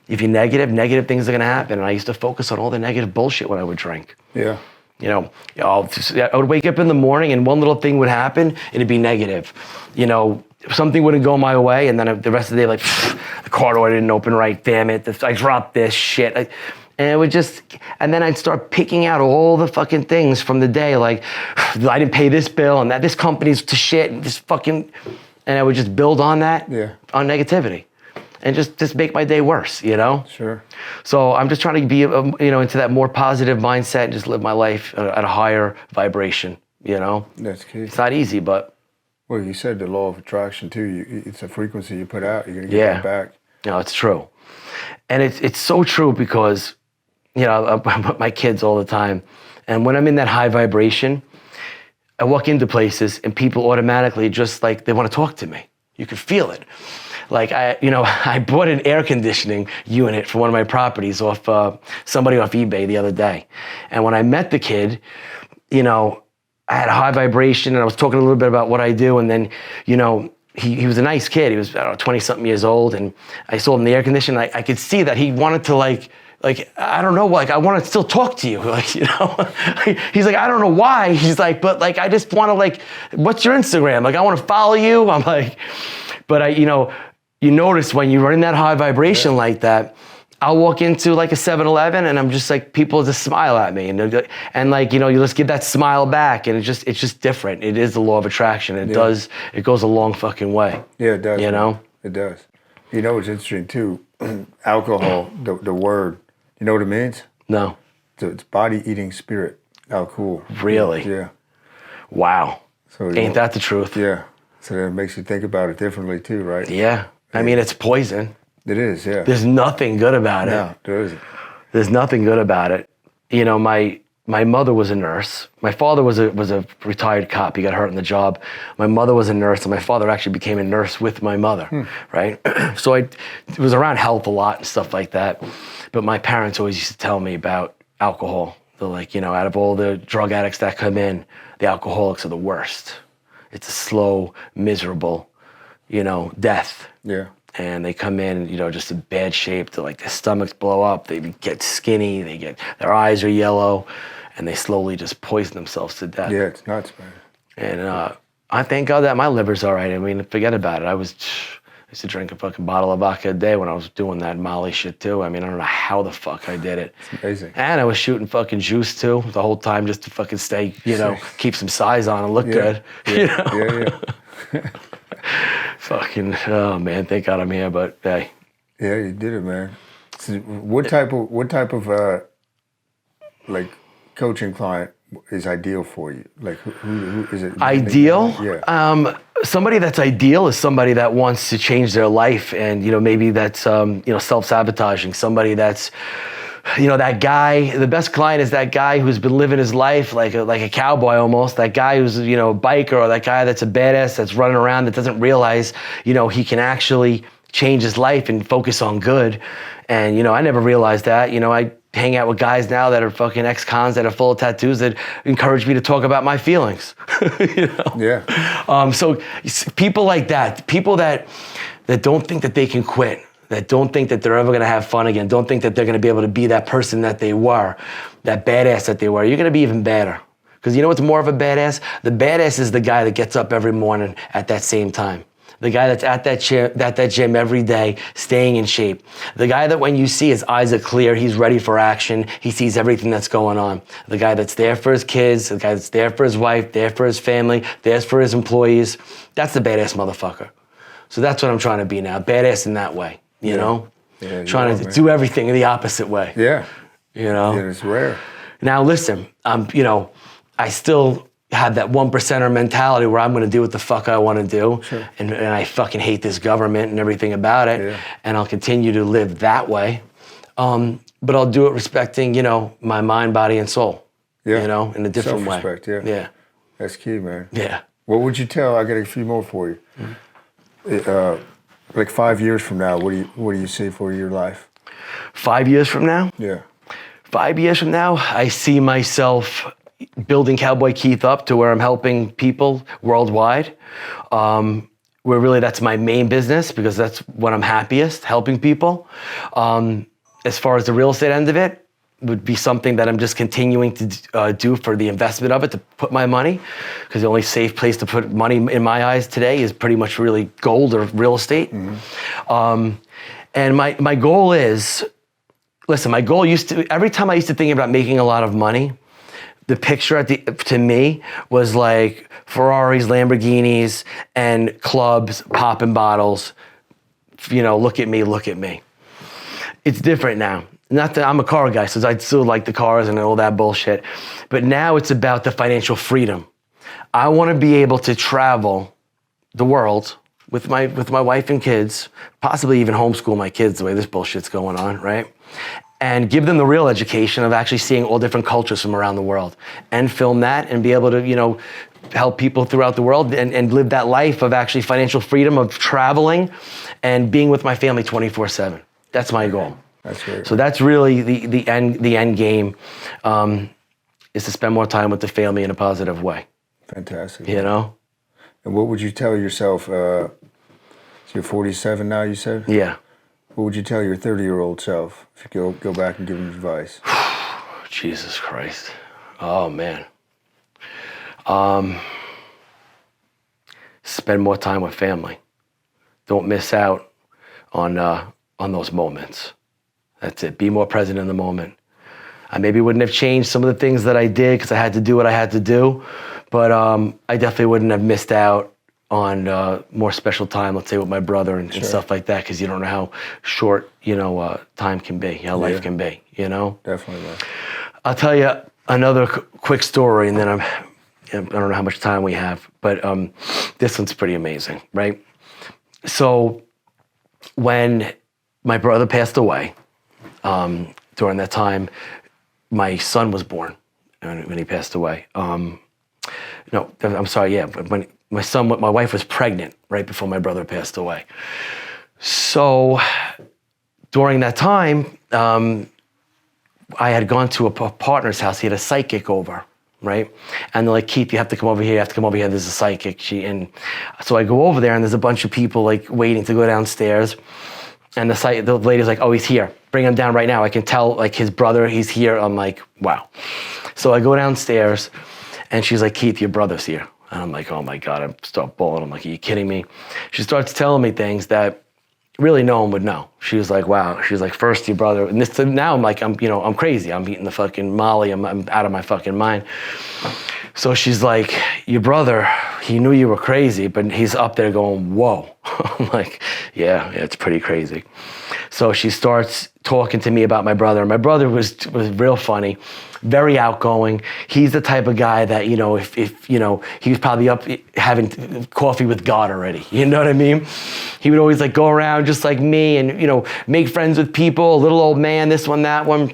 if you're negative things are going to happen. And I used to focus on all the negative bullshit when I would drink. Yeah. You know, I would wake up in the morning and one little thing would happen and it'd be negative. You know, something wouldn't go my way and then the rest of the day, like, the car door didn't open right, damn it, I dropped this shit. And it would just, and then I'd start picking out all the fucking things from the day, like, I didn't pay this bill and that this company's to shit and this fucking, and I would just build on that, on negativity. And just make my day worse, you know? Sure. So I'm just trying to be, you know, into that more positive mindset and just live my life at a higher vibration, you know? That's key. It's not easy, but. Well, you said the law of attraction too. It's a frequency you put out, you're gonna get that back. No, it's true. And it's so true because, you know, I'm with my kids all the time. And when I'm in that high vibration, I walk into places and people automatically just like, they want to talk to me. You can feel it. Like I bought an air conditioning unit for one of my properties off somebody off eBay the other day. And when I met the kid, you know, I had a high vibration and I was talking a little bit about what I do. And then, you know, he was a nice kid. He was, I don't know, 20 something years old. And I sold him the air conditioner. I could see that he wanted to like, I don't know, like, I want to still talk to you, like, you know? He's like, I don't know why. He's like, but like, I just want to like, what's your Instagram? Like, I want to follow you. I'm like, but you know, you notice when you're in that high vibration like that, I'll walk into like a 7-Eleven and I'm just like, people just smile at me and like, you know, you just give that smile back and it's just different. It is the law of attraction. It goes a long fucking way. Yeah, it does. You know? It does. You know, it's interesting too. Alcohol, the word, you know what it means? No. It's body eating spirit. Alcohol. Really? Yeah. Wow. So ain't that the truth? Yeah. So that makes you think about it differently too, right? Yeah. I mean, it's poison. It is, yeah. There's nothing good about it. No, there isn't. There's nothing good about it. You know, my mother was a nurse. My father was a retired cop. He got hurt in the job. My mother was a nurse, and my father actually became a nurse with my mother, right? So I was around health a lot and stuff like that. But my parents always used to tell me about alcohol. They're like, you know, out of all the drug addicts that come in, the alcoholics are the worst. It's a slow, miserable, you know, death. Yeah. And they come in, you know, just in bad shape. They're like, their stomachs blow up. They get skinny. Their eyes are yellow, and they slowly just poison themselves to death. Yeah, it's nuts, man. And I thank God that my liver's all right. I mean, forget about it. I used to drink a fucking bottle of vodka a day when I was doing that Molly shit too. I mean, I don't know how the fuck I did it. It's amazing. And I was shooting fucking juice too the whole time just to fucking stay, keep some size on and look good. Yeah. Fucking, oh man, thank God I'm here, but hey. Yeah, you did it, man. So what type of like coaching client is ideal for you? Like who is it? Ideal? Yeah. Somebody that's ideal is somebody that wants to change their life, and maybe that's self-sabotaging. Somebody that's that guy. The best client is that guy who's been living his life like a cowboy almost. That guy who's a biker, or that guy that's a badass that's running around that doesn't realize he can actually change his life and focus on good. And I never realized that. I hang out with guys now that are fucking ex-cons that are full of tattoos that encourage me to talk about my feelings. Yeah. So people like that, people that don't think that they can quit, that don't think that they're ever going to have fun again, don't think that they're going to be able to be that person that they were, that badass that they were. You're going to be even better. Because you know what's more of a badass? The badass is the guy that gets up every morning at that same time. The guy that's at that gym every day, staying in shape. The guy that when you see his eyes are clear, he's ready for action, he sees everything that's going on. The guy that's there for his kids, the guy that's there for his wife, there for his family, there for his employees. That's the badass motherfucker. So that's what I'm trying to be now, badass in that way, you know? Yeah, trying to do everything in the opposite way. Yeah. Yeah, it's rare. Now listen, I still have that 1%er mentality where I'm going to do what the fuck I want to do. Sure. And I fucking hate this government and everything about it. Yeah. And I'll continue to live that way. But I'll do it respecting, my mind, body, and soul. Yeah. In a different way. Self-respect, yeah. Yeah. That's key, man. Yeah. What would you tell? I got a few more for you. Like 5 years from now, what do you see for your life? 5 years from now? Yeah. 5 years from now, I see myself building Cowboy Keith up to where I'm helping people worldwide. Where really that's my main business, because that's when I'm happiest, helping people. As far as the real estate end of it, would be something that I'm just continuing to do for the investment of it, to put my money, because the only safe place to put money in my eyes today is pretty much really gold or real estate. Mm-hmm. And my goal is, listen, my goal every time I used to think about making a lot of money, the picture to me was like Ferraris, Lamborghinis, and clubs, popping bottles. Look at me. It's different now. Not that I'm a car guy, so I still like the cars and all that bullshit. But now it's about the financial freedom. I want to be able to travel the world with my wife and kids, possibly even homeschool my kids the way this bullshit's going on, right? And give them the real education of actually seeing all different cultures from around the world, and film that and be able to, help people throughout the world and live that life of actually financial freedom, of traveling and being with my family 24/7. That's my goal. That's great. So that's really the end game, is to spend more time with the family in a positive way. Fantastic. And what would you tell yourself? So you're 47 now, you said? Yeah. What would you tell your 30-year-old self if you go back and give him advice? Jesus Christ. Oh, man. Spend more time with family. Don't miss out on those moments. That's it. Be more present in the moment. I maybe wouldn't have changed some of the things that I did because I had to do what I had to do, but I definitely wouldn't have missed out on more special time, let's say with my brother and stuff like that, because you don't know how short, time can be, how life can be, Definitely, man. I'll tell you another quick story, and then I don't know how much time we have, but this one's pretty amazing, right? So when my brother passed away, during that time, my son was born when he passed away. No, I'm sorry, yeah, when my wife was pregnant right before my brother passed away. So during that time, I had gone to a partner's house. He had a psychic over, right? And they're like, Keith, you have to come over here. You have to come over here. There's a psychic. And so I go over there, and there's a bunch of people like waiting to go downstairs. And the lady's like, oh, he's here. Bring him down right now. I can tell, like, his brother, he's here. I'm like, wow. So I go downstairs, and she's like, Keith, your brother's here. And I'm like, oh my God, I start bawling. I'm like, are you kidding me? She starts telling me things that really no one would know. She was like, wow. She was like, first your brother, and this, now I'm like, I'm crazy. I'm eating the fucking Molly. I'm out of my fucking mind. So she's like, your brother, he knew you were crazy, but he's up there going, whoa. I'm like, yeah, it's pretty crazy. So she starts talking to me about my brother. My brother was real funny, very outgoing. He's the type of guy that, if he was probably up having coffee with God already. You know what I mean? He would always like go around just like me and, make friends with people, a little old man, this one, that one.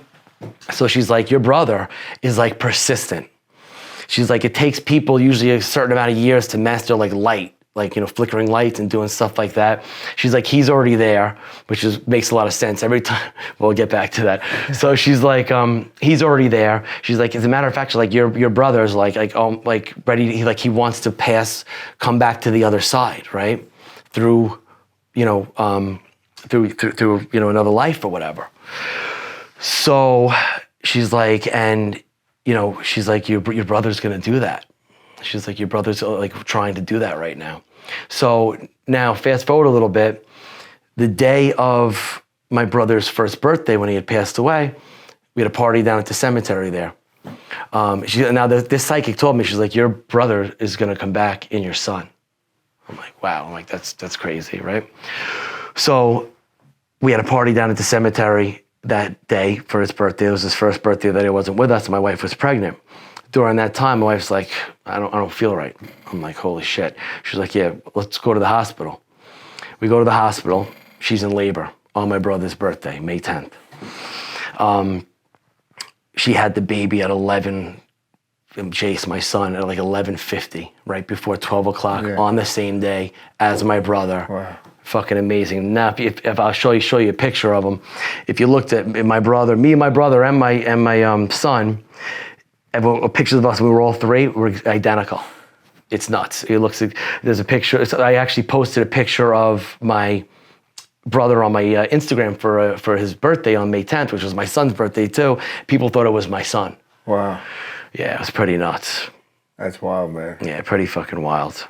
So she's like, your brother is like persistent. She's like, it takes people usually a certain amount of years to master like light, like, flickering lights and doing stuff like that. She's like, he's already there, which makes a lot of sense every time. We'll get back to that. So she's like, he's already there. She's like, as a matter of fact, she's like, your brother's like ready. He wants to come back to the other side, right? Through another life or whatever. So she's like, she's like, your brother's gonna do that. She's like, your brother's like trying to do that right now. So now fast forward a little bit, the day of my brother's first birthday when he had passed away, we had a party down at the cemetery there. This psychic told me, she's like, your brother is gonna come back in your son. I'm like, wow, I'm like, that's crazy, right? So we had a party down at the cemetery that day for his birthday. It was his first birthday that he wasn't with us, and my wife was pregnant. During that time, my wife's like, I don't feel right. I'm like, holy shit. She's like, yeah, let's go to the hospital. We go to the hospital. She's in labor on my brother's birthday, May 10th. She had the baby at 11, Jace, my son, at like 11:50, right before 12 o'clock on the same day as my brother. Wow. Fucking amazing. Now, if I'll show you a picture of him, if you looked at my brother, me and my brother and my son, pictures of us, we were all three, were identical. It's nuts. It looks like there's a picture. I actually posted a picture of my brother on my Instagram for his birthday on May 10th, which was my son's birthday too. People thought it was my son. Wow. Yeah, it was pretty nuts. That's wild, man. Yeah, pretty fucking wild.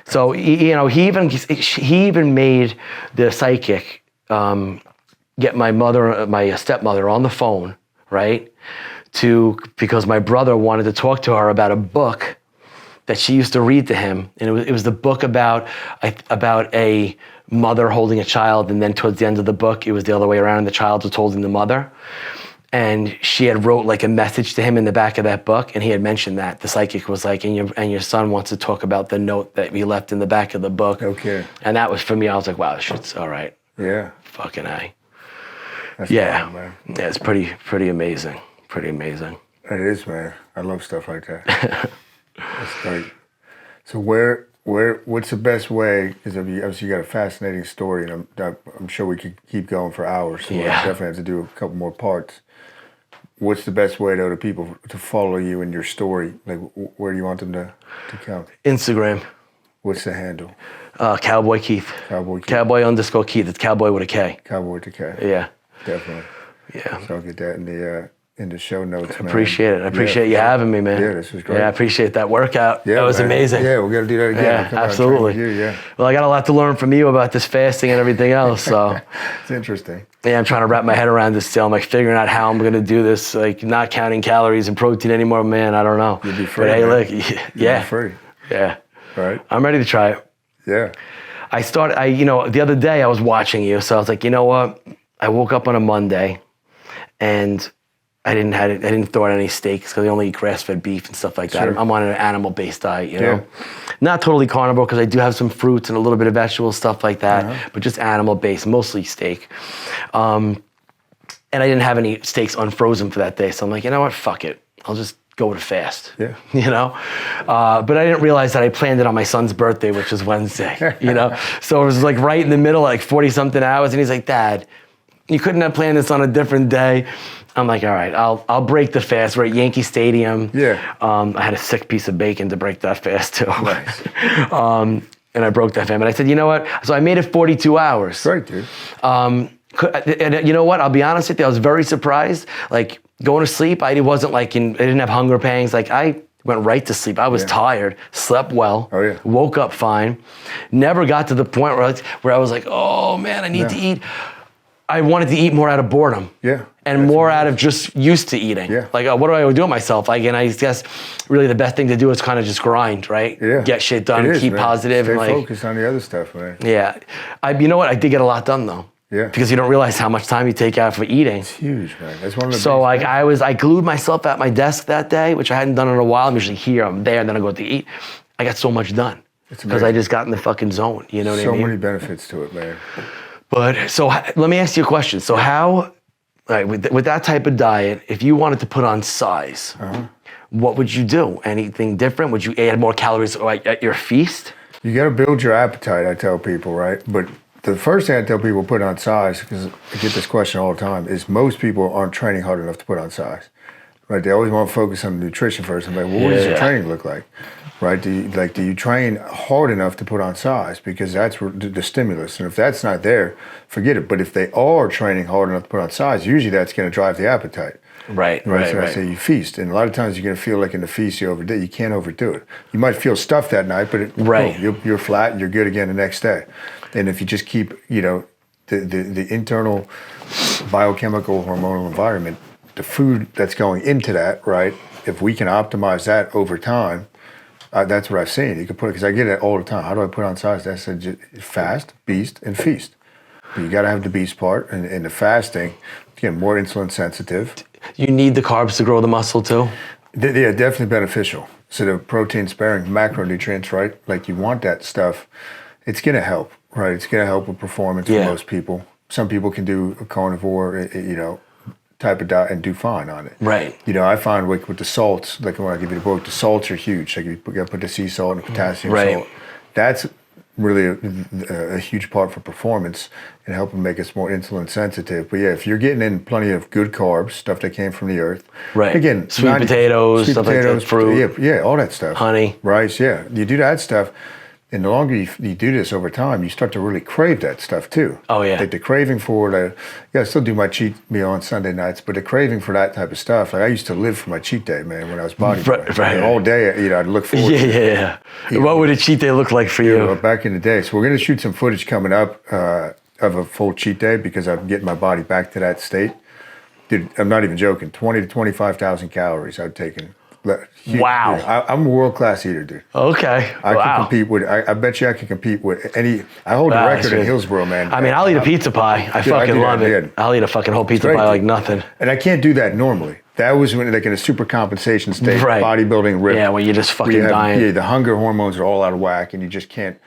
So he even made the psychic get my stepmother on the phone, right? Because my brother wanted to talk to her about a book that she used to read to him, and it was the book about a mother holding a child, and then towards the end of the book, it was the other way around, and the child was holding the mother. And she had wrote like a message to him in the back of that book, and he had mentioned that. The psychic was like, and your son wants to talk about the note that we left in the back of the book. Okay. And that was, for me, I was like, wow, this shit's all right. Yeah. Fucking A. That's yeah. wild, man. Yeah, it's pretty amazing. Pretty amazing. It is, man. I love stuff like that. That's great. So what's the best way, because obviously you got a fascinating story, and I'm sure we could keep going for hours, so we'll definitely have to do a couple more parts. What's the best way, though, to people to follow you and your story? Like, where do you want them to come? Instagram. What's the handle? KOWBOY KEITH. KOWBOY KEITH. KOWBOY_KEITH. It's Cowboy with a K. KOWBOY with a K. Yeah. Definitely. Yeah. So I'll get that in the show notes, man. Appreciate it. I appreciate you having me, man. Yeah, this was great. Yeah, I appreciate that workout. Yeah, that was amazing. Yeah, we got to do that again. Yeah, Come absolutely. On, yeah. Well, I got a lot to learn from you about this fasting and everything else. So it's interesting. Yeah, I'm trying to wrap my head around this still. I'm like figuring out how I'm going to do this, like not counting calories and protein anymore. Man, I don't know. You'll be free. But hey, look, You'll be free. Yeah. Right. I'm ready to try it. Yeah. The other day I was watching you, so I was like, you know what? I woke up on a Monday, and I didn't throw out any steaks because I only eat grass-fed beef and stuff like that. Sure. I'm on an animal-based diet, you know? Not totally carnivore because I do have some fruits and a little bit of vegetables, stuff like that, but just animal-based, mostly steak. And I didn't have any steaks unfrozen for that day, so I'm like, you know what? Fuck it. I'll just go with a fast, you know? But I didn't realize that I planned it on my son's birthday, which was Wednesday, you know? So it was like right in the middle, like 40-something hours, and he's like, Dad, you couldn't have planned this on a different day. I'm like, all right, I'll break the fast. We're at Yankee Stadium. Yeah. I had a sick piece of bacon to break that fast too. Nice. And I broke that fast. But I said, you know what? So I made it 42 hours. Great, dude. And you know what? I'll be honest with you. I was very surprised. Like going to sleep, I wasn't like I didn't have hunger pangs. Like I went right to sleep. I was tired, slept well, woke up fine, never got to the point where I was like, oh man, I need to eat. I wanted to eat more out of boredom. And more out of just used to eating. Like, what do I do with myself? Like, and I guess really the best thing to do is kind of just grind, right? Get shit done, keep positive. Stay and like, focused on the other stuff, man. You know what? I did get a lot done though. Because you don't realize how much time you take out for eating. It's huge, man. That's one of the So like I glued myself at my desk that day, which I hadn't done in a while. I'm usually here, I'm there, and then I go to eat. I got so much done. Because I just got in the fucking zone, you know what I mean? So many benefits to it, man. But so let me ask you a question. So how, with that type of diet, if you wanted to put on size, what would you do? Anything different? Would you add more calories like at your feast? You got to build your appetite, I tell people, right? But the first thing I tell people put on size, because I get this question all the time, is most people aren't training hard enough to put on size, right? They always want to focus on nutrition first. I'm like, well, what does your training look like, right? Do you train hard enough to put on size? Because that's the stimulus. And if that's not there, forget it. But if they are training hard enough to put on size, usually that's going to drive the appetite. Right. So I say you feast. And a lot of times you're going to feel like in the feast you overdo it. You can't overdo it. You might feel stuffed that night, but you're flat and you're good again the next day. And if you just keep, the internal biochemical hormonal environment, the food that's going into that, right? If we can optimize that over time, that's what I've seen. You can put it, because I get it all the time. How do I put on size? I said fast, beast, and feast. You got to have the beast part, and the fasting, again, more insulin sensitive. You need the carbs to grow the muscle too? Yeah, definitely beneficial. So the protein sparing macronutrients, right? Like you want that stuff. It's going to help, right? It's going to help with performance for most people. Some people can do a carnivore, type of diet and do fine on it. Right. I find with the salts, like when I give you the book, the salts are huge. Like you got to put the sea salt and the potassium salt. That's really a huge part for performance and helping make us more insulin sensitive. But yeah, if you're getting in plenty of good carbs, stuff that came from the earth. Right. Again, sweet potatoes, stuff like that, fruit. Yeah, all that stuff. Honey. Rice, You do that stuff. And the longer you do this over time, you start to really crave that stuff too. Oh, yeah. Like the craving for I still do my cheat meal on Sunday nights, but the craving for that type of stuff, like I used to live for my cheat day, man, when I was bodybuilding. Right. All day, I'd look forward to it. What would a cheat day look like for you? Back in the day. So we're going to shoot some footage coming up of a full cheat day because I'm getting my body back to that state. Dude, I'm not even joking. 20 to 25,000 calories I've taken. Wow. I'm a world-class eater, dude. Okay. I can compete with, I bet you I can compete with any, I hold the record in Hillsborough, man. I mean, I'll eat a pizza pie. I fucking love it. I'll eat a fucking whole pizza pie like nothing. And I can't do that normally. That was when, like in a super compensation state, bodybuilding rip. Yeah, when you're just fucking dying. Yeah, the hunger hormones are all out of whack and you just can't.